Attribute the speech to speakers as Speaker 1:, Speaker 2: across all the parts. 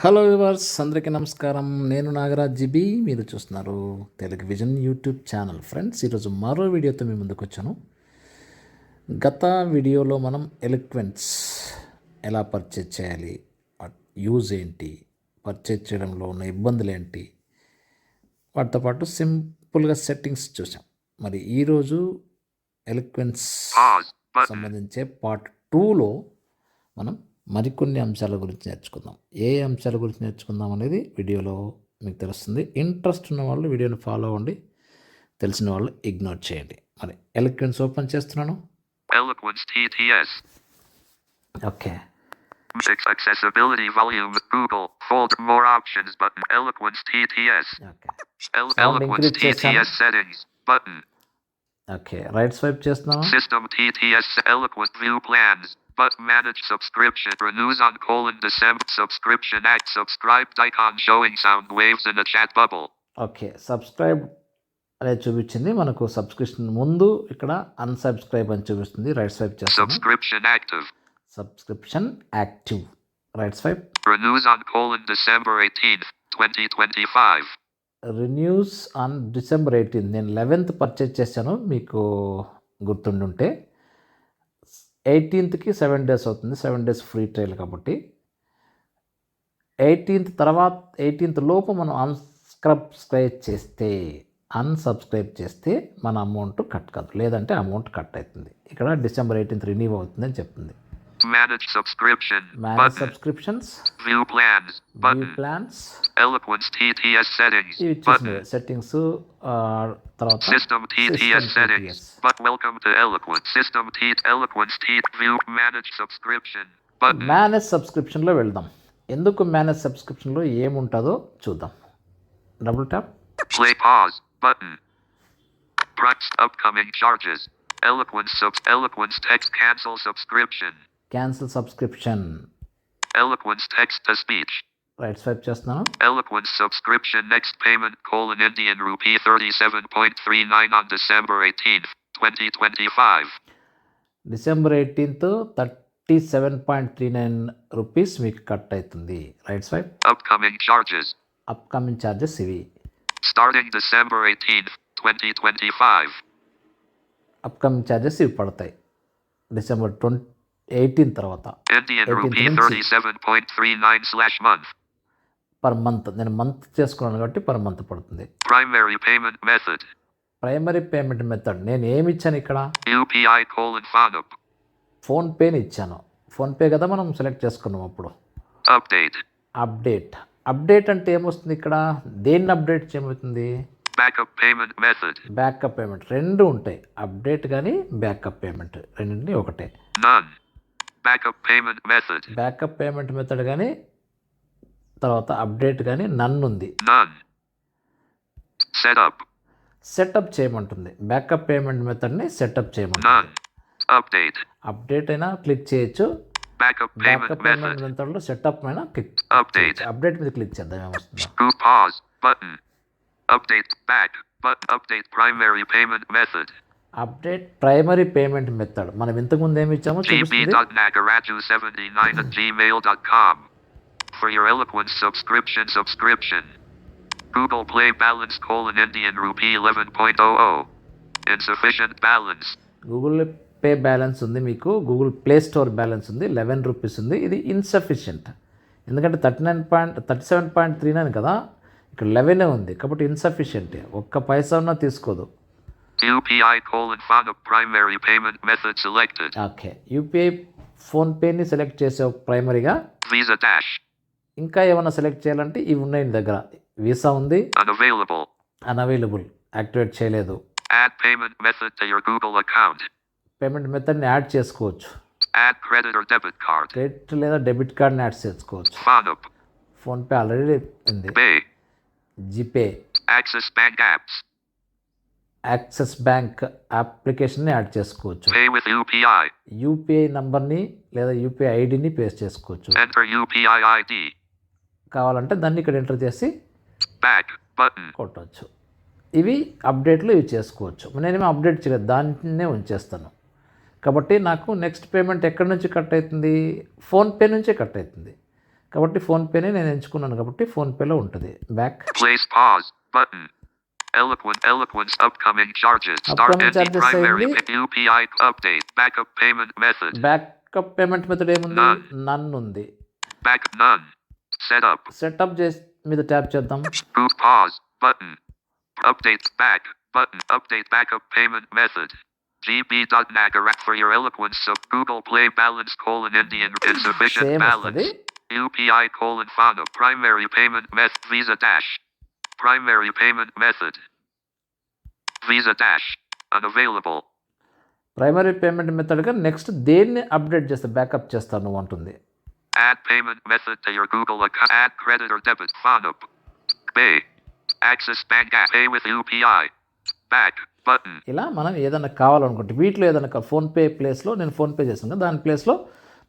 Speaker 1: Hello viewers, అందరికీ నమస్కారం. నేను నాగరాజ్ జీబీ. మీరు చూస్తున్నారు Telugu vision YouTube channel. Friends, ఈరోజు మరో వీడియోతో మీ ముందుకు వచ్చాను. గత వీడియోలో మనం ఎలిక్వెన్స్ ఎలా పర్చేజ్ చేయాలి, యూజ్ ఏంటి, పర్చేజ్ చేయడంలో ఉన్న ఇబ్బందులు ఏంటి, వాటితో పాటు సింపుల్గా సెట్టింగ్స్ చూసాం. మరి ఈరోజు ఎలిక్వెన్స్ సంబంధించే పార్ట్ 2లో మనం మరికొన్ని అంశాల గురించి నేర్చుకుందాం. ఏ అంశాల గురించి నేర్చుకుందాం అనేది వీడియోలో మీకు తెలుస్తుంది. ఇంట్రెస్ట్ ఉన్న వాళ్ళు వీడియోని ఫాలో అవ్వండి, తెలిసిన వాళ్ళు ఇగ్నోర్ చేయండి. మరి ఎలిక్వెన్స్ ఓపెన్ చేస్తున్నాను.
Speaker 2: Eloquence TTS.
Speaker 1: Okay,
Speaker 2: Accessibility volume Google folder more options button Eloquence TTS.
Speaker 1: Okay,
Speaker 2: Eloquence
Speaker 1: increase చేశాను.
Speaker 2: TTS settings button
Speaker 1: okay, right swipe చేస్తున్నాను.
Speaker 2: System TTS Eloquent view plans but manage subscription renews on December subscription act subscribed icon showing sound waves in a chat bubble.
Speaker 1: Okay, subscribe అనేది చూపించింది. మనకు subscription ముందు ఇక్కడ unsubscribe అని చూపిస్తుంది. Right swipe చేస్తాను.
Speaker 2: Subscription active
Speaker 1: subscription active. Right swipe.
Speaker 2: renews on December 18th 2025.
Speaker 1: Renews on December 18. నేను 11th purchase చేశాను, మీకు గుర్తుండుంటే. 18th 7 days అవుతుంది. 7 days ఫ్రీ ట్రయల్ కాబట్టి 18th తర్వాత 18th లోపు మనం అన్సబ్స్క్రైబ్ చేస్తే మన అమౌంట్ కట్ కాదు, లేదంటే అమౌంట్ కట్ అవుతుంది. ఇక్కడ డిసెంబర్ 18th రిన్యూ అవుతుంది అని చెప్తుంది.
Speaker 2: Manage subscription
Speaker 1: manage
Speaker 2: button.
Speaker 1: Subscriptions,
Speaker 2: View plans
Speaker 1: view
Speaker 2: button.
Speaker 1: Plans,
Speaker 2: Eloquence TTS settings
Speaker 1: ఇవి
Speaker 2: button.
Speaker 1: ఇచ్చేసినవి సెట్టింగ్స్. తర్వాత
Speaker 2: System TTS settings.
Speaker 1: TTS.
Speaker 2: But welcome to Eloquence. System Eloquence View manage subscription button.
Speaker 1: Manage సబ్స్క్రిప్షన్లో వెళ్దాం. ఎందుకు manage సబ్స్క్రిప్షన్లో ఏముంటుందో చూద్దాం. Double tap.
Speaker 2: Play pause button. Price upcoming charges. Eloquence text cancel subscription.
Speaker 1: Cancel subscription.
Speaker 2: Eloquence text to speech.
Speaker 1: Right swipe చేస్తున్నాను.
Speaker 2: Eloquence subscription next payment Indian rupee 37.39 on December 18th 2025.
Speaker 1: December 18th 37.39 rupees మీకు cut అవుతుంది. Right swipe.
Speaker 2: Upcoming charges.
Speaker 1: Upcoming charges ఇవి.
Speaker 2: Starting December 18th 2025.
Speaker 1: Upcoming charges ఇవి పడతాయి December 18 తర్వాత.
Speaker 2: Indian
Speaker 1: 18th
Speaker 2: rupee
Speaker 1: నుంచి
Speaker 2: 37.39/month.
Speaker 1: Per month. నేను month చేసుకున్నాను కాబట్టి పర్ మంత్ పడుతుంది.
Speaker 2: Primary payment method.
Speaker 1: Primary payment method నేను ఏమి ఇచ్చాను ఇక్కడ?
Speaker 2: UPI FONUP.
Speaker 1: ఫోన్పేని ఇచ్చాను. ఫోన్పే కదా మనం సెలెక్ట్ చేసుకున్నాం అప్పుడు.
Speaker 2: Update.
Speaker 1: అప్డేట్ అంటే ఏమొస్తుంది ఇక్కడ? దేన్ని అప్డేట్ చేయబోతుంది?
Speaker 2: Backup payment method.
Speaker 1: Backup payment. రెండు ఉంటాయి, అప్డేట్ కానీ బ్యాకప్ పేమెంట్, రెండింటిని ఒకటే.
Speaker 2: None. Backup payment method.
Speaker 1: Backup payment method కానీ తర్వాత అప్డేట్ కానీ నన్ను ఉంది.
Speaker 2: None. Setup.
Speaker 1: సెటప్ చేయమంటుంది. బ్యాకప్ పేమెంట్ మెథడ్ని సెటప్ చేయమంటుంది.
Speaker 2: None. Update.
Speaker 1: అప్డేట్ అయినా క్లిక్ చేయొచ్చు,
Speaker 2: Backup payment
Speaker 1: backup payment
Speaker 2: method.
Speaker 1: మెథడ్లో సెటప్ అయినా క్లిక్
Speaker 2: Update.
Speaker 1: చేయొచ్చు. అప్డేట్ మీద క్లిక్ చేద్దాం ఏమొస్తుందో.
Speaker 2: Group pause button. Update back button. Update primary payment method.
Speaker 1: Update primary payment method. మనం ఇంతకుముందు ఏమి ఇచ్చామో చూపిస్తుంది.
Speaker 2: gb.nagaraju79@gmail.com. For your Eloquence subscription. Google Play balance Indian rupee 11.00. Insufficient balance.
Speaker 1: Google pay balance ఉంది మీకు, గూగుల్ ప్లే స్టోర్ బ్యాలెన్స్ ఉంది, 11 rupees ఉంది. ఇది ఇన్సఫిషియంట్, ఎందుకంటే 37.39 కదా, ఇక్కడ 11 ఉంది కాబట్టి ఇన్సఫిషియంట్. ఒక్క పైసా ఉన్నా తీసుకోదు.
Speaker 2: UPI FONUP primary payment method selected.
Speaker 1: Okay, UPI ఫోన్పేని సెలెక్ట్ చేసే ప్రైమరీగా.
Speaker 2: Visa Dash.
Speaker 1: ఇంకా ఏమైనా సెలెక్ట్ చేయాలంటే ఇవి ఉన్నాయి నీ దగ్గర. వీసా ఉంది,
Speaker 2: Unavailable.
Speaker 1: అన్అవైలబుల్, యాక్టివేట్ చేయలేదు.
Speaker 2: Add payment method to your Google account.
Speaker 1: Payment మెథడ్ని యాడ్ చేసుకోవచ్చు.
Speaker 2: Add credit or debit card.
Speaker 1: Credit లేదా డెబిట్ కార్డ్ని యాడ్ చేసుకోవచ్చు.
Speaker 2: FONUP.
Speaker 1: ఫోన్పే ఆల్రెడీ ఉంది.
Speaker 2: Pay.
Speaker 1: GPay,
Speaker 2: Access Bank apps.
Speaker 1: Axis Bank అప్లికేషన్ని యాడ్ చేసుకోవచ్చు.
Speaker 2: Pay with UPI.
Speaker 1: యూపీఐ నంబర్ని లేదా యూపీఐ ఐడిని పేస్ట్ చేసుకోవచ్చు.
Speaker 2: Enter UPI ID.
Speaker 1: కావాలంటే దాన్ని ఇక్కడ ఎంటర్ చేసి
Speaker 2: Back button.
Speaker 1: కొట్టవచ్చు. ఇవి అప్డేట్లు ఇవి చేసుకోవచ్చు. నేనేమో అప్డేట్ చేయలేదు, దాన్నే ఉంచేస్తాను. కాబట్టి నాకు నెక్స్ట్ పేమెంట్ ఎక్కడి నుంచి కట్ అవుతుంది? ఫోన్పే నుంచే కట్ అవుతుంది. కాబట్టి ఫోన్పేనే నేను ఎంచుకున్నాను కాబట్టి ఫోన్పేలో ఉంటుంది. Back
Speaker 2: Place pause button. Eloquence upcoming charges. Start
Speaker 1: upcoming
Speaker 2: ND
Speaker 1: charges
Speaker 2: primary
Speaker 1: అయింది.
Speaker 2: UPI update. Backup payment method.
Speaker 1: Backup payment method ఏముంది?
Speaker 2: None.
Speaker 1: నన్ ఉంది.
Speaker 2: Back none. Setup.
Speaker 1: సెటప్ చేసి మీద ట్యాప్ చేద్దాం.
Speaker 2: Boot pause button. Update back button. Update backup payment method. gb.nagarak for your Eloquence sub Google Play balance Indian insufficient
Speaker 1: same
Speaker 2: balance.
Speaker 1: వస్తుంది.
Speaker 2: UPI FANA primary payment method Visa Dash. Primary payment method. Visa Dash. Unavailable.
Speaker 1: Primary payment మెథడ్గా next దేన్ని update చేస్తా backup చేస్తాను అంటుంది.
Speaker 2: Add payment method to your Google account. Add credit or debit. FANA. Pay. Access Bank app. Pay with UPI. Back button.
Speaker 1: ఇలా మనం ఏదైనా కావాలనుకుంటే వీటిలో ఏదైనా ఫోన్పే ప్లేస్లో నేను ఫోన్పే చేసాను కదా, దాని ప్లేస్లో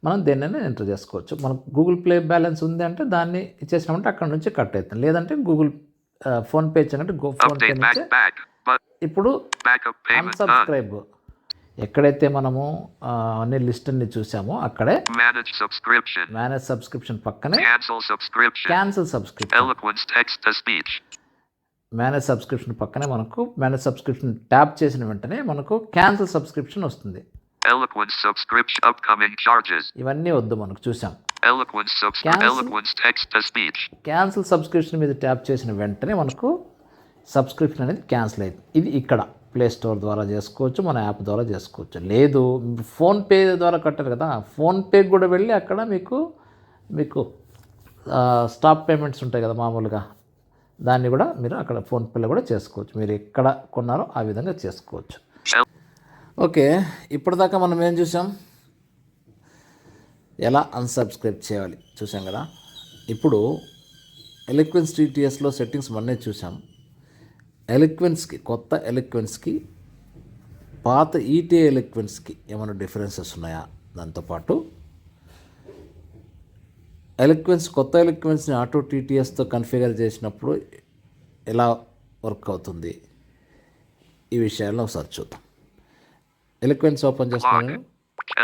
Speaker 1: మనం దేన్నైనా ఎంటర్ చేసుకోవచ్చు. మనకు గూగుల్ ప్లే బ్యాలెన్స్ ఉంది అంటే దాన్ని ఇచ్చేసినామంటే అక్కడ నుంచి కట్ అవుతుంది. లేదంటే గూగుల్ ఫోన్పే ఇచ్చానంటే ఫోన్పే
Speaker 2: Update
Speaker 1: నుంచి
Speaker 2: back but
Speaker 1: ఇప్పుడు
Speaker 2: backup payment none.
Speaker 1: అన్సబ్స్క్రైబ్ ఎక్కడైతే మనము అన్ని లిస్ట్ని చూసామో అక్కడే
Speaker 2: Manage subscription.
Speaker 1: మేనేజ్ సబ్స్క్రిప్షన్ పక్కనే
Speaker 2: Cancel subscription.
Speaker 1: Cancel subscription.
Speaker 2: Eloquence text to speech.
Speaker 1: Manage subscription పక్కనే మనకు మేనేజ్ సబ్స్క్రిప్షన్ ట్యాప్ చేసిన వెంటనే మనకు క్యాన్సిల్ సబ్స్క్రిప్షన్ వస్తుంది.
Speaker 2: Eloquence subscription upcoming charges.
Speaker 1: ఇవన్నీ వద్దు, మనకు చూసాం. Cancel.
Speaker 2: Eloquence text to speech.
Speaker 1: Cancel subscription మీద ట్యాప్ చేసిన వెంటనే మనకు సబ్స్క్రిప్షన్ అనేది క్యాన్సిల్ అయింది. ఇది ఇక్కడ ప్లే స్టోర్ ద్వారా చేసుకోవచ్చు, మన యాప్ ద్వారా చేసుకోవచ్చు. లేదు ఫోన్పే ద్వారా కట్టారు కదా, ఫోన్పే కూడా వెళ్ళి అక్కడ మీకు స్టాప్ పేమెంట్స్ ఉంటాయి కదా మామూలుగా, దాన్ని కూడా మీరు అక్కడ ఫోన్పేలో కూడా చేసుకోవచ్చు. మీరు ఎక్కడ కొన్నారో ఆ విధంగా చేసుకోవచ్చు. ఓకే, ఇప్పటిదాకా మనం ఏం చూసాం? ఎలా అన్సబ్స్క్రైబ్ చేయాలి చూసాం కదా. ఇప్పుడు ఎలిక్వెన్స్ టీటీఎస్లో సెట్టింగ్స్ మొన్నే చూసాం. ఎలిక్వెన్స్కి, కొత్త ఎలిక్వెన్స్కి పాత ఈటీ ఎలిక్వెన్స్కి ఏమైనా డిఫరెన్సెస్ ఉన్నాయా? దాంతోపాటు కొత్త ఎలిక్వెన్స్ని ఆటో టీటీఎస్తో కన్ఫిగర్ చేసినప్పుడు ఎలా వర్క్ అవుతుంది, ఈ విషయాల్లో ఒకసారి చూద్దాం. ఎలిక్వెన్స్ ఓపెన్ చేస్తాను.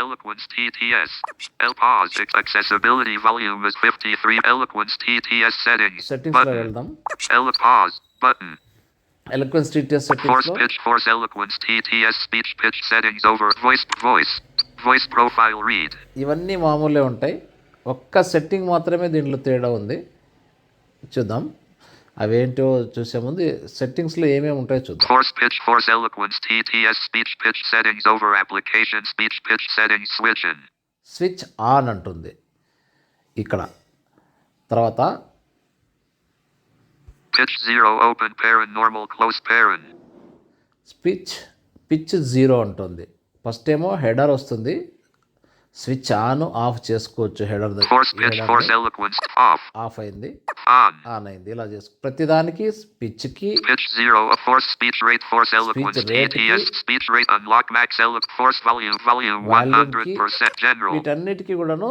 Speaker 2: Eloquence TTS. Pause. Accessibility volume is 53. Eloquence TTS settings.
Speaker 1: సెట్టింగ్స్లో వెళ్దాం.
Speaker 2: Pause button.
Speaker 1: ఎలిక్వెన్స్ TTS
Speaker 2: Force
Speaker 1: సెట్టింగ్స్లో
Speaker 2: pitch. Force Eloquence TTS speech pitch settings over voice profile read.
Speaker 1: ఇవన్నీ మామూలే ఉంటాయి. ఒక్క సెట్టింగ్ మాత్రమే దీంట్లో తేడా ఉంది. చూద్దాం అవేంటో చూసే ముందు సెట్టింగ్స్లో ఏమేమి ఉంటాయో చూద్దాం.
Speaker 2: Force pitch. Force Eloquence TTS speech pitch settings over application speech pitch settings switch in.
Speaker 1: Switch on అంటుంది ఇక్కడ. తర్వాత
Speaker 2: Pitch 0 open parent normal close parent.
Speaker 1: Pitch 0 ఉంటుంది. ఫస్ట్ ఏమో హెడర్ వస్తుంది, స్విచ్ ఆన్ ఆఫ్ చేసుకోవచ్చు. Header
Speaker 2: Force pitch. Force Eloquence off.
Speaker 1: Of అయింది,
Speaker 2: On.
Speaker 1: On అయింది. ఇలా చేసుకో ప్రతిదానికి పిచ్కి
Speaker 2: Pitch 0 a force speech rate. Force Eloquence
Speaker 1: rate
Speaker 2: TTS
Speaker 1: ki-
Speaker 2: speech rate unlock max force volume
Speaker 1: Volume
Speaker 2: 100% general.
Speaker 1: వీటన్నిటికీ కూడాను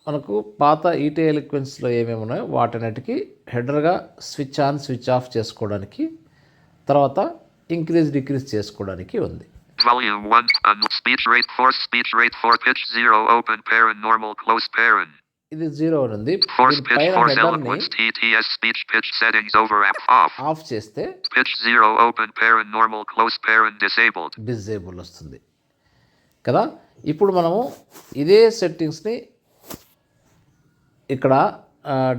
Speaker 1: మనకు పాత ఈటీ ఎలిక్వెన్స్లో ఏమేమి ఉన్నాయో వాటన్నిటికీ హెడర్గా స్విచ్ ఆన్ స్విచ్ ఆఫ్ చేసుకోవడానికి, తర్వాత ఇంక్రీజ్ డిక్రీజ్ చేసుకోవడానికి ఉంది.
Speaker 2: Volume 1 speech rate. Force speech rate for pitch 0 open parent normal close parent.
Speaker 1: ఇది 0 ఉంది.
Speaker 2: Force pitch.
Speaker 1: దీనిపైన
Speaker 2: Force
Speaker 1: హెడర్ని
Speaker 2: Eloquence TTS speech pitch settings over app off.
Speaker 1: Of చేస్తే
Speaker 2: Pitch 0 open parent normal close parent disabled.
Speaker 1: Disable వస్తుంది కదా. ఇప్పుడు మనము ఇదే సెట్టింగ్స్ని ఇక్కడ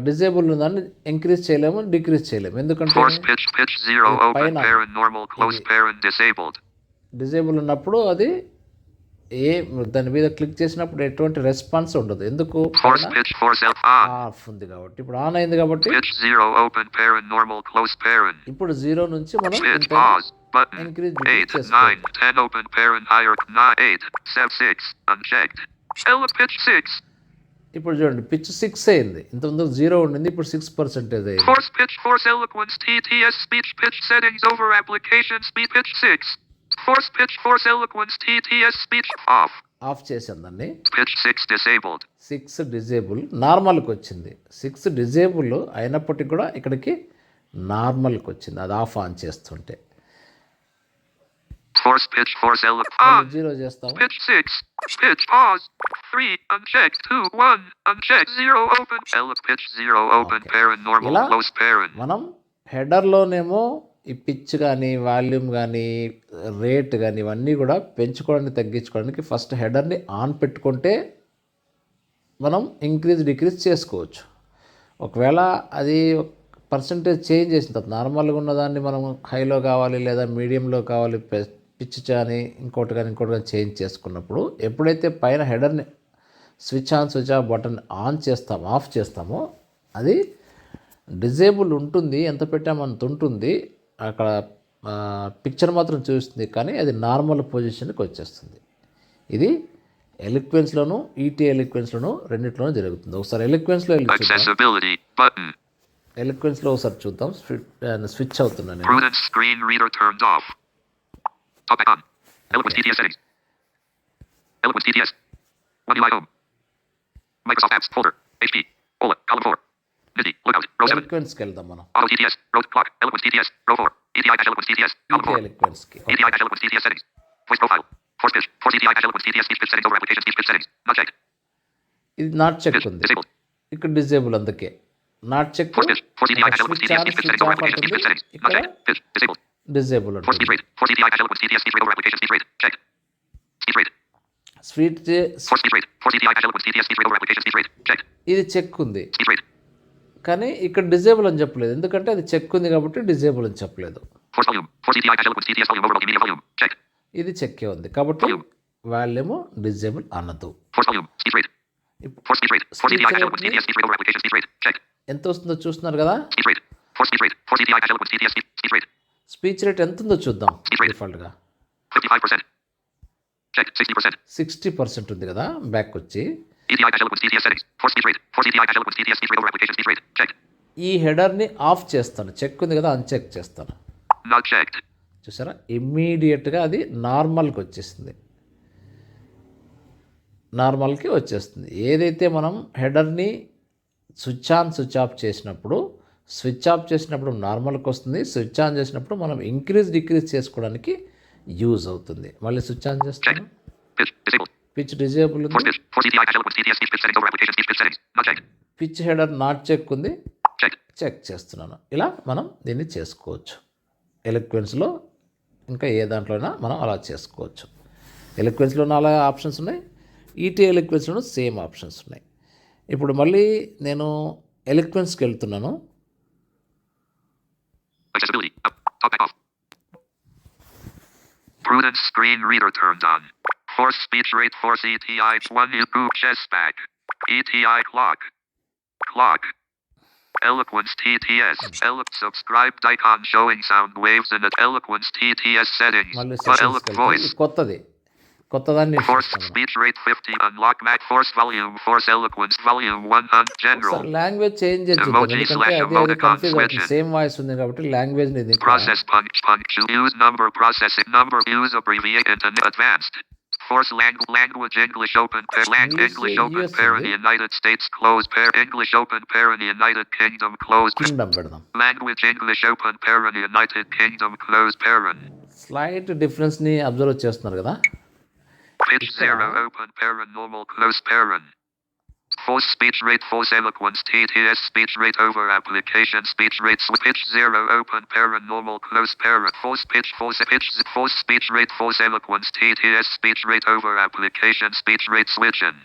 Speaker 1: డిజేబుల్ ఉందని ఇంక్రీజ్ చేయలేము, డిక్రీజ్ చేయలేము. ఎందుకంటే
Speaker 2: Force pitch 0 open
Speaker 1: పైన
Speaker 2: parent normal close parent disabled.
Speaker 1: Disable ఉన్నప్పుడు అది దాని మీద క్లిక్ చేసినప్పుడు ఎటువంటి రెస్పాన్స్ ఉండదు. ఎందుకు?
Speaker 2: Force pitch. Force on.
Speaker 1: Of ఉంది కాబట్టి. ఇప్పుడు ఆన్ అయింది కాబట్టి
Speaker 2: Pitch 0 open parent normal close parent.
Speaker 1: ఇప్పుడు 0 నుంచి మనం
Speaker 2: Pitch pause button.
Speaker 1: Increase
Speaker 2: 8
Speaker 1: decrease
Speaker 2: 9 10 open parent higher 9 8 7 6 unchecked. Pitch 6.
Speaker 1: ఇప్పుడు చూడండి పిచ్ 6 అయింది. ఇంతకుముందు 0 ఉండింది, ఇప్పుడు 6% అయింది.
Speaker 2: Force pitch. Force Eloquence TTS speech pitch settings over application speed pitch 6. Force pitch. Force Eloquence TTS speech off.
Speaker 1: Of చేసాం దాన్ని.
Speaker 2: Pitch 6 disabled.
Speaker 1: 6 disable నార్మల్కి వచ్చింది. 6 డిజేబుల్ అయినప్పటికీ కూడా ఇక్కడికి నార్మల్కి వచ్చింది, అది ఆఫ్ ఆన్ చేస్తుంటే.
Speaker 2: Force pitch, force eloquence.
Speaker 1: మళ్ళీ
Speaker 2: On.
Speaker 1: 0 చేస్తాము.
Speaker 2: Pitch 6. Pitch pause. 3. Unchecked. 2. 1. Unchecked. 0. Open. Pitch 0. Open
Speaker 1: Okay.
Speaker 2: parent. Normal.
Speaker 1: ఇలా
Speaker 2: Close parent.
Speaker 1: మనం హెడర్లోనేమో ఈ పిచ్ కానీ వాల్యూమ్ కానీ రేట్ కానీ ఇవన్నీ కూడా పెంచుకోవడానికి తగ్గించుకోవడానికి ఫస్ట్ హెడర్ని ఆన్ పెట్టుకుంటే మనం ఇంక్రీజ్ డిక్రీజ్ చేసుకోవచ్చు. ఒకవేళ అది పర్సంటేజ్ చేంజ్ చేసిన తర్వాత నార్మల్గా ఉన్నదాన్ని మనం హైలో కావాలి లేదా మీడియంలో కావాలి పిచ్ కానీ ఇంకోటి కానీ చేంజ్ చేసుకున్నప్పుడు ఎప్పుడైతే పైన హెడర్ని switch on switch off button off చేస్తామో అది డిజేబుల్ ఉంటుంది. ఎంత పెట్టామంత ఉంటుంది. అక్కడ పిక్చర్ మాత్రం చూస్తుంది కానీ అది నార్మల్ పొజిషన్కి వచ్చేస్తుంది. ఇది ఎలిక్వెన్స్లోను ఈటీ ఎలిక్వెన్స్లోను రెండిట్లోనూ జరుగుతుంది. ఒకసారి ఎలిక్వెన్స్లో
Speaker 2: Accessibility button.
Speaker 1: ఎలిక్వెన్స్లో ఒకసారి చూద్దాం. స్విచ్ అవుతున్నాను నేను.
Speaker 2: Prudence screen reader turned off. Talkback on. Eloquence TTS settings. Eloquence TTS. One UI home. Microsoft apps folder. HP. Ola. Column 4. Nifty. Lookout. Row 7.
Speaker 1: ఎలిక్వెన్స్కి వెళ్దాం మనం.
Speaker 2: Auto TTS. Row clock. Eloquence TTS. Row 4. ETI-Eloquence TTS. Column
Speaker 1: ET
Speaker 2: 4.
Speaker 1: ఎలిక్వెన్స్కి
Speaker 2: ETI-Eloquence TTS settings. Voice profile. Force pitch. Force ETI-Eloquence TTS speech pitch settings over application speech pitch settings. Not checked.
Speaker 1: ఇది not check
Speaker 2: Pitch.
Speaker 1: ఉంది.
Speaker 2: Disabled.
Speaker 1: ఇక్కడ disable అందుకే not check.
Speaker 2: Force pitch. Force ETI-Eloquence
Speaker 1: switch
Speaker 2: TTS
Speaker 1: on
Speaker 2: speech pitch
Speaker 1: switch
Speaker 2: settings over
Speaker 1: off
Speaker 2: application speech pitch
Speaker 1: ఉంటుంది.
Speaker 2: settings. Not
Speaker 1: ఇక్కడ
Speaker 2: checked. Pitch. Disabled.
Speaker 1: Disable
Speaker 2: Force
Speaker 1: ఉంటుంది.
Speaker 2: speech rate. Force ETI-Eloquence TTS speech rate over application speech rate. Checked. Speech rate.
Speaker 1: Sweet
Speaker 2: Force speech rate. Force ETI-Eloquence TTS speech rate over application speech rate. Checked.
Speaker 1: ఇది check ఉంది
Speaker 2: Speech rate.
Speaker 1: కానీ ఇక్కడ disable అని చెప్పలేదు. ఎందుకంటే అది check ఉంది కాబట్టి డిజేబుల్ అని చెప్పలేదు.
Speaker 2: Force volume. Force ETI-Eloquence TTS volume over multimedia volume. Checked.
Speaker 1: ఇది చెక్కే ఉంది కాబట్టి
Speaker 2: Volume.
Speaker 1: వాల్యూమ్ డిజేబుల్ అనదు.
Speaker 2: Force volume. Speech rate. Force speech rate. Force
Speaker 1: Speech
Speaker 2: ETI-Eloquence
Speaker 1: rate
Speaker 2: TTS speech rate over application speech rate. Checked.
Speaker 1: ఎంత వస్తుందో చూస్తున్నారు కదా.
Speaker 2: Speech rate. Force speech rate. Force ETI-Eloquence TTS speech rate.
Speaker 1: Speech rate ఎంత ఉందో చూద్దాం.
Speaker 2: Speech rate.
Speaker 1: డిఫాల్ట్గా
Speaker 2: 55%. Checked. 60%.
Speaker 1: 60% ఉంది కదా. బ్యాక్ వచ్చి
Speaker 2: ETI-Eloquence TTS settings. Force speech rate. Force ETI-Eloquence TTS speech rate over application speech rate. Checked.
Speaker 1: ఈ హెడర్ని of చేస్తాను. Check ఉంది కదా అన్చెక్ చేస్తాను.
Speaker 2: Not checked.
Speaker 1: చూసారా ఇమ్మీడియట్గా అది నార్మల్కి వచ్చేస్తుంది. నార్మల్కి వచ్చేస్తుంది. ఏదైతే మనం హెడర్ని స్విచ్ ఆన్ స్విచ్ ఆఫ్ చేసినప్పుడు నార్మల్కి వస్తుంది. స్విచ్ ఆన్ చేసినప్పుడు మనం ఇంక్రీజ్ డిక్రీజ్ చేసుకోవడానికి యూజ్ అవుతుంది. మళ్ళీ స్విచ్ ఆన్ చేస్తాను.
Speaker 2: Pitch. Disabled.
Speaker 1: Pitch disable
Speaker 2: Force
Speaker 1: ఉంది.
Speaker 2: pitch. Force ETI-Eloquence TTS speech pitch settings over application speech pitch settings. Not checked.
Speaker 1: Pitch header not check ఉంది.
Speaker 2: Checked.
Speaker 1: చెక్ చేస్తున్నాను. ఇలా మనం దీన్ని చేసుకోవచ్చు. ఎలిక్వెన్స్లో ఇంకా ఏ దాంట్లోనైనా మనం అలా చేసుకోవచ్చు. ఎలిక్వెన్స్లోనూ అలా ఆప్షన్స్ ఉన్నాయి. ఈటీ ఎలిక్వెన్స్లోనూ సేమ్ ఆప్షన్స్ ఉన్నాయి. ఇప్పుడు మళ్ళీ నేను ఎలిక్వెన్స్కి వెళ్తున్నాను.
Speaker 2: Accessibility. Up. Talkback off. Prudence screen reader turned on. Force speech rate. Force ETI 1 improve chest back. ETI clock. Clock. Eloquence TTS. Subscribed icon showing sound waves in the Eloquence TTS settings.
Speaker 1: మళ్ళీ
Speaker 2: But
Speaker 1: సెషన్స్కి
Speaker 2: voice.
Speaker 1: వెళ్తే కొత్తదాన్ని
Speaker 2: Force speech rate 50. Unlock Mac. Force volume. Force eloquence volume 100. General.
Speaker 1: Language change చేద్దాం.
Speaker 2: Emoji
Speaker 1: ఎందుకంటే
Speaker 2: slash
Speaker 1: అది
Speaker 2: emoticon
Speaker 1: confuse
Speaker 2: switch
Speaker 1: అవుతుంది.
Speaker 2: it.
Speaker 1: Same voice ఉంది కాబట్టి లాంగ్వేజ్ని ఇది
Speaker 2: Process punch. Use number processing. Number use abbreviate into advanced. Force language English open pair English open
Speaker 1: US
Speaker 2: pair in
Speaker 1: ఉంది.
Speaker 2: the United States close pair English open pair in the United Kingdom close pair.
Speaker 1: Kingdom పెడదాం.
Speaker 2: Language English open pair in the United Kingdom close parent.
Speaker 1: Slight డిఫరెన్స్ని observe చేస్తున్నారు కదా.
Speaker 2: Pitch 0 open parent normal close parent. Force speech rate force eloquence TTS speech rate over application speech rate pitch 0 open parent normal close parent force pitch force speech rate force eloquence TTS speech rate over application speech rate switching.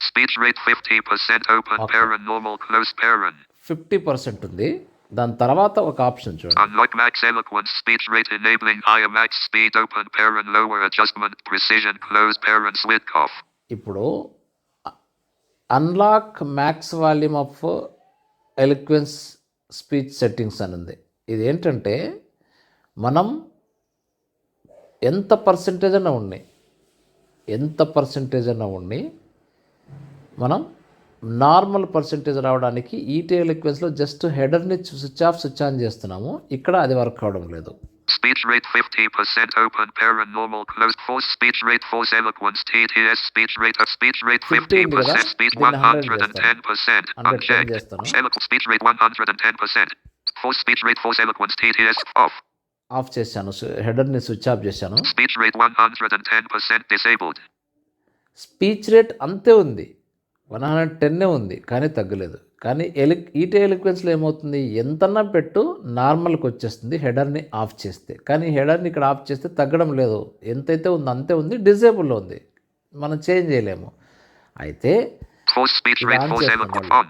Speaker 2: Speech rate 50% open
Speaker 1: Okay.
Speaker 2: parent normal close parent.
Speaker 1: 50% ఉంది. దాని తర్వాత ఒక option చూడండి.
Speaker 2: Unlock max eloquence speech rate enabling higher max speed open parent lower adjustment precision close parent switch off.
Speaker 1: ఇప్పుడు unlock max volume of ఎలిక్వెన్స్ speech settings అని ఉంది. ఇది ఏంటంటే మనం ఎంత పర్సంటేజ్ అన్నా ఉండి మనం నార్మల్ పర్సంటేజ్ రావడానికి ఈటీ ఎలిక్వెన్స్లో జస్ట్ హెడర్ని స్విచ్ ఆఫ్ స్విచ్ ఆన్ చేస్తున్నాము. ఇక్కడ అది వర్క్ అవడం లేదు.
Speaker 2: Speech rate 50% open parent normal close force speech rate force eloquence TTS speech rate 50% speech 110% unchecked. Speech rate 110%. Force speech rate force eloquence TTS off.
Speaker 1: Of చేశాను, హెడర్ని switch of చేశాను.
Speaker 2: Speech rate 110% disabled.
Speaker 1: Speech rate అంతే ఉంది, 110 ఉంది, కానీ తగ్గలేదు. కానీ ఈటీ ఎలిక్వెన్స్లో ఏమవుతుంది, ఎంతన్నా పెట్టు నార్మల్కి వచ్చేస్తుంది హెడర్ని ఆఫ్ చేస్తే. కానీ హెడర్ని ఇక్కడ ఆఫ్ చేస్తే తగ్గడం లేదు, ఎంతైతే ఉందో అంతే ఉంది, డిజేబుల్లో ఉంది, మనం చేంజ్ చేయలేము. అయితే
Speaker 2: Force speech
Speaker 1: ఇది
Speaker 2: rate
Speaker 1: ఆన్
Speaker 2: force
Speaker 1: చేస్తాం
Speaker 2: eloquent
Speaker 1: వాళ్ళు.
Speaker 2: on.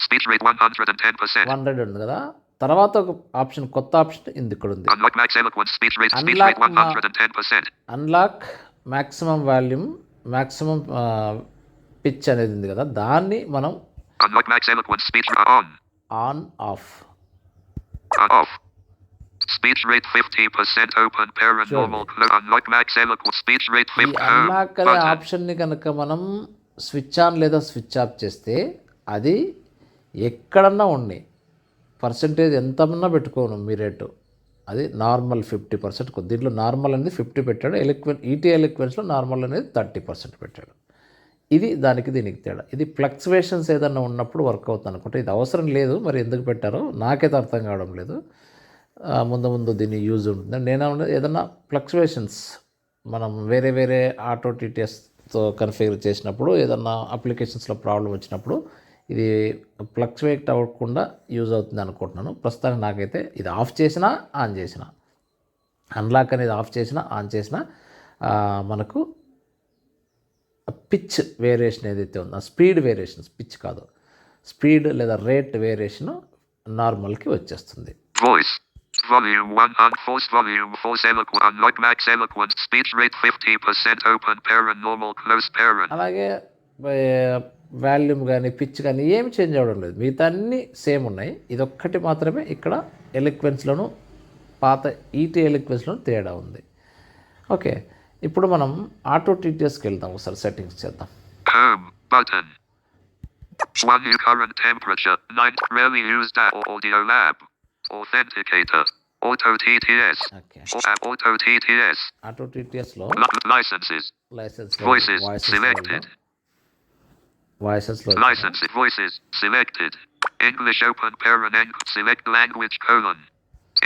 Speaker 2: Speech rate 110%.
Speaker 1: 100 ఉంది కదా, తర్వాత ఒక ఆప్షన్, కొత్త ఆప్షన్ ఇంది ఇక్కడ ఉంది,
Speaker 2: Unlock max eloquence speech rate
Speaker 1: Unlock
Speaker 2: 110%.
Speaker 1: Unlock maximum volume, maximum pitch అనేది ఉంది కదా, దాన్ని మనం
Speaker 2: Unlock max eloquence speech on.
Speaker 1: On off.
Speaker 2: Off. Speech rate 50% open parent normal close. Unlock max eloquence speech rate
Speaker 1: ఈ
Speaker 2: 50.
Speaker 1: Unlock అనే
Speaker 2: Button.
Speaker 1: ఆప్షన్ని కనుక మనం స్విచ్ ఆన్ లేదా స్విచ్ ఆఫ్ చేస్తే అది ఎక్కడన్నా ఉండి పర్సంటేజ్ ఎంతమన్నా పెట్టుకోను మీ రేటు, అది నార్మల్ 50%. దీంట్లో నార్మల్ అనేది 50 పెట్టాడు, ఈటీ ఎలిక్వెన్స్లో నార్మల్ అనేది 30% పెట్టాడు. ఇది దానికి దీనికి తేడా. ఇది ఫ్లక్చువేషన్స్ ఏదన్నా ఉన్నప్పుడు వర్క్ అవుతుంది అనుకుంటే, ఇది అవసరం లేదు, మరి ఎందుకు పెట్టారో నాకైతే అర్థం కావడం లేదు. ముందు ముందు దీన్ని యూజ్ ఉంటుంది. నేను ఏదన్నా ఫ్లక్చువేషన్స్ మనం వేరే వేరే ఆటో టీటీఎస్తో కన్ఫిగర్ చేసినప్పుడు, ఏదన్నా అప్లికేషన్స్లో ప్రాబ్లం వచ్చినప్పుడు ఇది ఫ్లక్చువేట్ అవ్వకుండా యూజ్ అవుతుంది అనుకుంటున్నాను. ప్రస్తుతానికి నాకైతే ఇది ఆఫ్ చేసినా ఆన్ చేసినా, అన్లాక్ అనేది ఆఫ్ చేసినా ఆన్ చేసినా మనకు పిచ్ వేరియేషన్ ఏదైతే ఉందో, స్పీడ్ వేరియేషన్, పిచ్ కాదు, స్పీడ్ లేదా రేట్ వేరియేషన్ నార్మల్కి వచ్చేస్తుంది.
Speaker 2: Voice. Volume 1 on force volume force eloquent. Unlock max eloquence speech rate 50% open parent normal close parent.
Speaker 1: అలాగే వాల్యూమ్ కానీ పిచ్ కానీ ఏమి చేంజ్ అవ్వడం లేదు, మిగతా అన్నీ సేమ్ ఉన్నాయి. ఇదొక్కటి మాత్రమే ఇక్కడ ఎలిక్వెన్స్లోను, పాత ఈటీ ఎలిక్వెన్స్లోను తేడా ఉంది. ఓకే, ఇప్పుడు మనం ఆటో టీటీఎస్కి వెళ్దాం, ఒకసారి సెట్టింగ్స్ చేద్దాం.
Speaker 2: Home button. One new current temperature. 9 rarely used at audio lab. Authenticator. Auto TTS.
Speaker 1: Okay,
Speaker 2: Auto TTS.
Speaker 1: Auto టీటీఎస్లో
Speaker 2: Licenses.
Speaker 1: License
Speaker 2: Voices selected.
Speaker 1: వాయిసెస్లో
Speaker 2: Licenses. Voices selected. English open parent select language colon.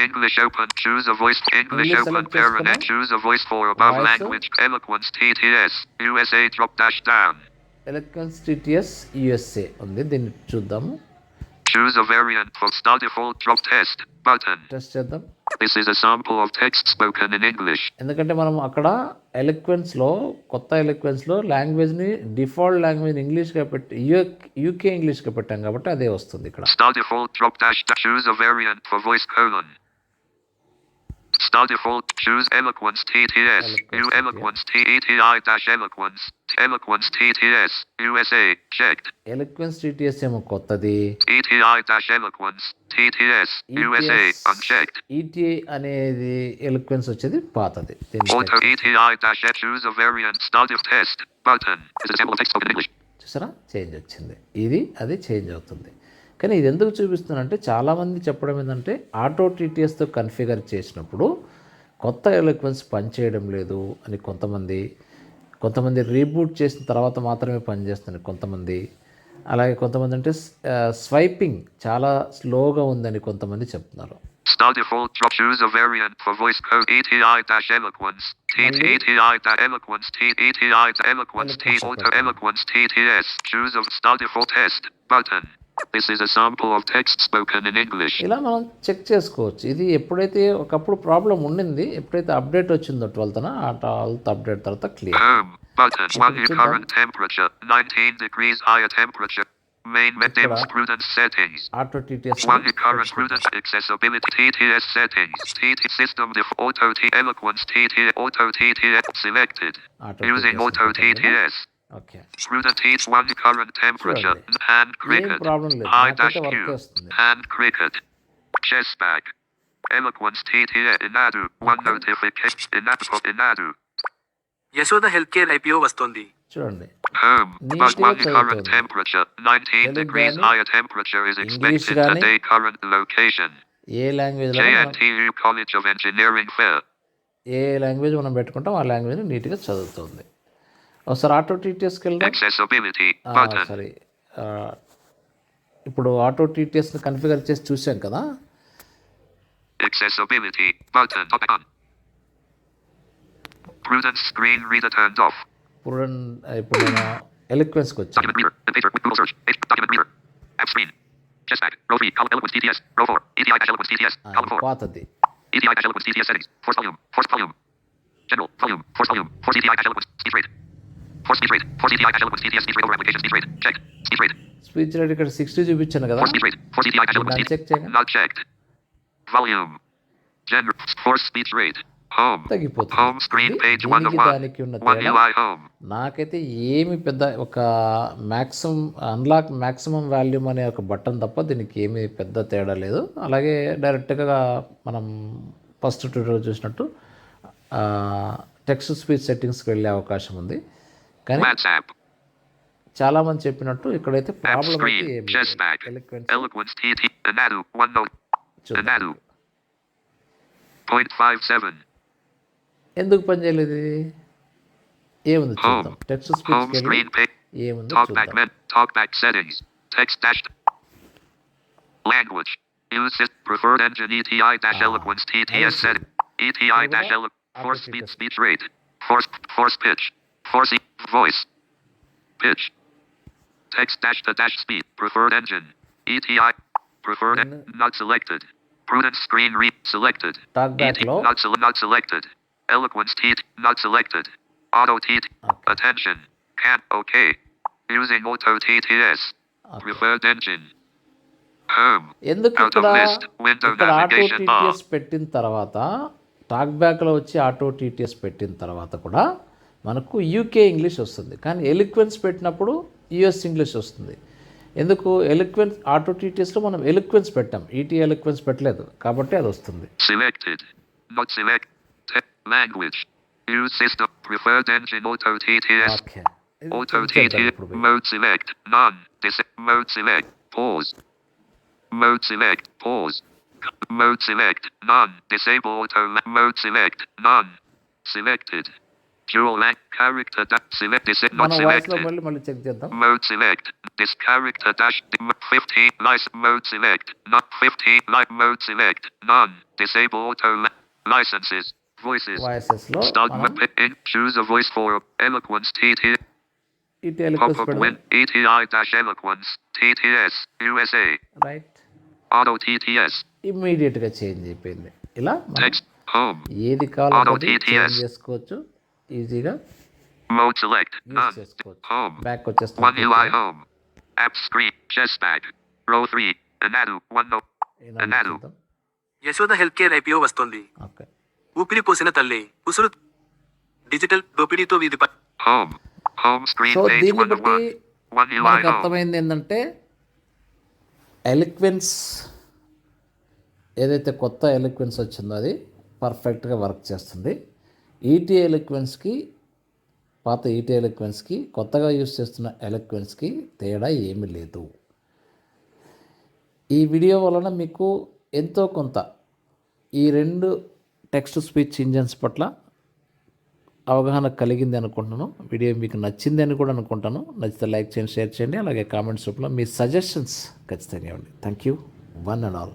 Speaker 2: English open choose a voice. English
Speaker 1: English
Speaker 2: open
Speaker 1: select
Speaker 2: parent and
Speaker 1: చేసుకున్నాం.
Speaker 2: choose a voice for above
Speaker 1: Voice.
Speaker 2: language eloquence TTS. USA drop dash down.
Speaker 1: ఎలిక్వెన్స్ TTS USA ఉంది, దీన్ని చూద్దాము,
Speaker 2: Choose a variant for start default drop test button.
Speaker 1: Test చేద్దాం.
Speaker 2: This is a sample of text spoken in English.
Speaker 1: ఎందుకంటే మనం అక్కడ ఎలిక్వెన్స్లో, కొత్త ఎలిక్వెన్స్లో లాంగ్వేజ్ని default language ఇంగ్లీష్గా పెట్టి UK ఇంగ్లీష్గా పెట్టాం కాబట్టి అదే వస్తుంది ఇక్కడ.
Speaker 2: Start default drop dash choose a variant for voice colon. Start default choose eloquence TTS. U eloquence TETI dash eloquence. Eloquence TTS. USA checked.
Speaker 1: ఎలిక్వెన్స్ TTS ఏమో కొత్తది,
Speaker 2: ETI dash eloquence. TTS. USA unchecked.
Speaker 1: ETI అనేది ఎలిక్వెన్స్ వచ్చేది పాతది. దీన్ని
Speaker 2: Auto ETI dash choose a variant start of test button. Is a sample of text spoken in English.
Speaker 1: చూసారా, change వచ్చింది, ఇది అది చేంజ్ అవుతుంది. కానీ ఇది ఎందుకు చూపిస్తున్నానంటే, చాలామంది చెప్పడం ఏంటంటే ఆటో టీటీఎస్తో కన్ఫిగర్ చేసినప్పుడు కొత్త ఎలిక్వెన్స్ పనిచేయడం లేదు అని కొంతమంది రీబూట్ చేసిన తర్వాత మాత్రమే పనిచేస్తుంది కొంతమంది. అలాగే కొంతమంది అంటే స్వైపింగ్ చాలా స్లోగా ఉందని కొంతమంది చెప్తున్నారు.
Speaker 2: Start default drop choose a variant for voice code ETI dash eloquence. ETI dash eloquence. ETI dash eloquence. Auto eloquence TTS. Choose a start default test button. This is a sample of text spoken in English.
Speaker 1: ఇలా మనం check చేసుకోవచ్చు. ఇది ఎప్పుడైతే ఒకప్పుడు problem ఉండింది, ఎప్పుడైతే update వచ్చిందో 12th ఆ 12th అప్డేట్ తర్వాత clear.
Speaker 2: Home button. One new current temperature 19 degrees higher temperature. Main methods prudence settings.
Speaker 1: Auto TTS
Speaker 2: One new current prudence accessibility TTS settings. TT system auto T eloquence TT auto TTS selected. Using auto TTS.
Speaker 1: Okay,
Speaker 2: Prudent teach one current temperature. Hand
Speaker 1: ఏం
Speaker 2: cricket.
Speaker 1: Problem లేదు,
Speaker 2: High dash
Speaker 1: నాకైతే work
Speaker 2: Q.
Speaker 1: వస్తుంది.
Speaker 2: Hand cricket. Chess bag. Eloquence TTS Inadu. One notification. Inadu.
Speaker 3: Yashoda health care IPO వస్తోంది.
Speaker 1: చూడండి,
Speaker 2: Home.
Speaker 1: Neat
Speaker 2: But one
Speaker 1: గా
Speaker 2: current
Speaker 1: చదువుతోంది.
Speaker 2: temperature. 19
Speaker 1: Telugu
Speaker 2: degrees
Speaker 1: గాని,
Speaker 2: higher temperature is
Speaker 1: English
Speaker 2: expected
Speaker 1: గాని,
Speaker 2: today. Current location.
Speaker 1: ఏ లాంగ్వేజ్లో
Speaker 2: JNTU College of Engineering Fair.
Speaker 1: A language మనం పెట్టుకుంటాం ఆ లాంగ్వేజ్ని నీట్గా చదువుతుంది. ఒకసారి ఆటో టీటీఎస్కి వెళ్దాం.
Speaker 2: Accessibility button.
Speaker 1: సరే, ఇప్పుడు ఆటో టీటీఎస్ని కన్ఫిగర్ చేసి చూసాం కదా.
Speaker 2: Accessibility. Button. Up on. Prudence screen reader turned off.
Speaker 1: ఇప్పుడు నేను ఎలిక్వెన్స్కి వచ్చాను.
Speaker 2: Document reader. The pager with Google search. Document reader. App screen. Chess bag. Row 3. Column Eloquence TTS. Row 4. ETI-Eloquence TTS. Column 4.
Speaker 1: పాతది.
Speaker 2: ETI-Eloquence TTS settings. Force volume. Force volume. General. Volume. Force volume. Force ETI-Eloquence. Speed rate. Force speed rate. Force ETI-Eloquence TTS. Speed rate over application. Speed rate. Checked. Speed rate.
Speaker 1: Speech rate ఇక్కడ 60 చూపించాను కదా.
Speaker 2: Force speed rate. Force ETI-Eloquence
Speaker 1: Check,
Speaker 2: TTS.
Speaker 1: check.
Speaker 2: Not checked. Volume. General. Force speech rate. Home.
Speaker 1: తగ్గిపోతుంది.
Speaker 2: Home screen page 1 of
Speaker 1: దీనికి
Speaker 2: 1.
Speaker 1: దానికి ఉన్న
Speaker 2: 1
Speaker 1: తేడా
Speaker 2: UI home.
Speaker 1: నాకైతే ఏమి పెద్ద ఒక అన్లాక్ మ్యాక్సిమం వాల్యూమ్ అనే ఒక బటన్ తప్ప దీనికి ఏమీ పెద్ద తేడా లేదు. అలాగే డైరెక్ట్గా మనం ఫస్ట్ ట్యూటోరియల్ చూసినట్టు టెక్స్ట్ స్పీచ్ సెట్టింగ్స్కి వెళ్ళే అవకాశం ఉంది. కానీ
Speaker 2: WhatsApp.
Speaker 1: చాలామంది చెప్పినట్టు ఇక్కడైతే
Speaker 2: App
Speaker 1: ప్రాబ్లం అయితే
Speaker 2: screen.
Speaker 1: ఏం
Speaker 2: Chess bag.
Speaker 1: ఎలిక్వెన్స్
Speaker 2: Eloquence TT. Anadu. OneNote.
Speaker 1: చూద్దాం.
Speaker 2: Anadu. 0.57.
Speaker 1: ఎందుకు పని చేయలేదు ఇది? ఏముంది చూద్దాం.
Speaker 2: Home.
Speaker 1: టెక్స్ట్
Speaker 2: Home
Speaker 1: స్పీచ్కి వెళ్ళి
Speaker 2: screen page.
Speaker 1: ఏముందో
Speaker 2: Talkback
Speaker 1: చూద్దాం.
Speaker 2: men. Talkback settings. Text dash. Language. Use it. Preferred engine ETI dash eloquence TTS setting. ETI dash force speed speech rate. Force pitch. Force voice. Pitch. Text dash to dash speed. Preferred engine. ETI. Preferred not selected. Prudent screen read selected.
Speaker 1: Talkback low.
Speaker 2: Not selected. Eloquence T not selected. Auto T
Speaker 1: Okay.
Speaker 2: attention. Can't okay. Using auto TTS.
Speaker 1: Okay.
Speaker 2: Preferred engine. Home.
Speaker 1: ఎందుకు
Speaker 2: Out of
Speaker 1: ఇక్కడ
Speaker 2: list. Window
Speaker 1: auto
Speaker 2: navigation
Speaker 1: TTS
Speaker 2: off.
Speaker 1: పెట్టిన తర్వాత talk బ్యాక్లో వచ్చి auto TTS పెట్టిన తర్వాత కూడా మనకు యూకే ఇంగ్లీష్ వస్తుంది. కానీ ఎలిక్వెన్స్ పెట్టినప్పుడు యుఎస్ ఇంగ్లీష్ వస్తుంది. ఎందుకు? ఎలిక్వెన్స్ ఆటో టీటీఎస్లో మనం ఎలిక్వెన్స్ పెట్టాం, ఈటీ ఎలిక్వెన్స్ పెట్టలేదు కాబట్టి అది వస్తుంది.
Speaker 2: Selected. Not select. Language. Use system. Preferred engine auto TTS.
Speaker 1: Okay,
Speaker 2: Auto TTS. Mode select. None. Mode select. Pause. Mode select. Pause. Mode select. None. Disable auto. Mode select. None. Selected. Dual character select. Not
Speaker 1: మన వాయిస్లో
Speaker 2: selected.
Speaker 1: మళ్ళీ check చేద్దాం.
Speaker 2: Mode select. This character dash 15 license mode select. Not 15 like mode select. None. Disable auto licenses. Voices.
Speaker 1: వాయిసెస్లో
Speaker 2: Start
Speaker 1: మనం
Speaker 2: choose a voice for eloquence TT.
Speaker 1: ET ఎలిక్వెన్స్
Speaker 2: Pop-up
Speaker 1: పెడదాం.
Speaker 2: win ETI dash eloquence TTS USA.
Speaker 1: Right,
Speaker 2: Auto TTS.
Speaker 1: ఇమ్మీడియట్గా change అయిపోయింది. ఇలా మనం
Speaker 2: Text home.
Speaker 1: ఏది కావాలో
Speaker 2: Auto
Speaker 1: అది
Speaker 2: TTS.
Speaker 1: Change చేసుకోవచ్చు, ఈజీగా
Speaker 2: Mode select.
Speaker 1: Use
Speaker 2: None.
Speaker 1: చేసుకోవచ్చు.
Speaker 2: Home.
Speaker 1: బ్యాక్
Speaker 2: 1
Speaker 1: వచ్చేస్తాం.
Speaker 2: UI home. App screen. Chess bag. Row 3. Anadu. OneNote. Anadu.
Speaker 3: Yashoda health care IPO వస్తోంది.
Speaker 1: ఓకే,
Speaker 3: ఊపిరి పోసిన తల్లి ఉసురు డిజిటల్ దోపిడీతో వీధిపై.
Speaker 2: Home. Home screen
Speaker 1: so
Speaker 2: page
Speaker 1: దీన్ని
Speaker 2: 1 of
Speaker 1: బట్టి
Speaker 2: 1. 1 UI
Speaker 1: మనకు
Speaker 2: home.
Speaker 1: అర్థమైంది ఏంటంటే ఎలిక్వెన్స్ ఏదైతే కొత్త ఎలిక్వెన్స్ వచ్చిందో అది పర్ఫెక్ట్గా వర్క్ చేస్తుంది. ఈటీ ఎలిక్వెన్స్కి, పాత ఈటీ ఎలిక్వెన్స్కి, కొత్తగా యూస్ చేస్తున్న ఎలిక్వెన్స్కి తేడా ఏమీ లేదు. ఈ వీడియో వలన మీకు ఎంతో కొంత ఈ రెండు టెక్స్ట్ స్పీచ్ ఇంజన్స్ పట్ల అవగాహన కలిగింది అనుకుంటున్నాను. వీడియో మీకు నచ్చింది అని కూడా అనుకుంటాను. నచ్చితే లైక్ చేయండి, షేర్ చేయండి, అలాగే కామెంట్స్ రూపంలో మీ సజెషన్స్ ఖచ్చితంగా ఇవ్వండి. Thank you one and all.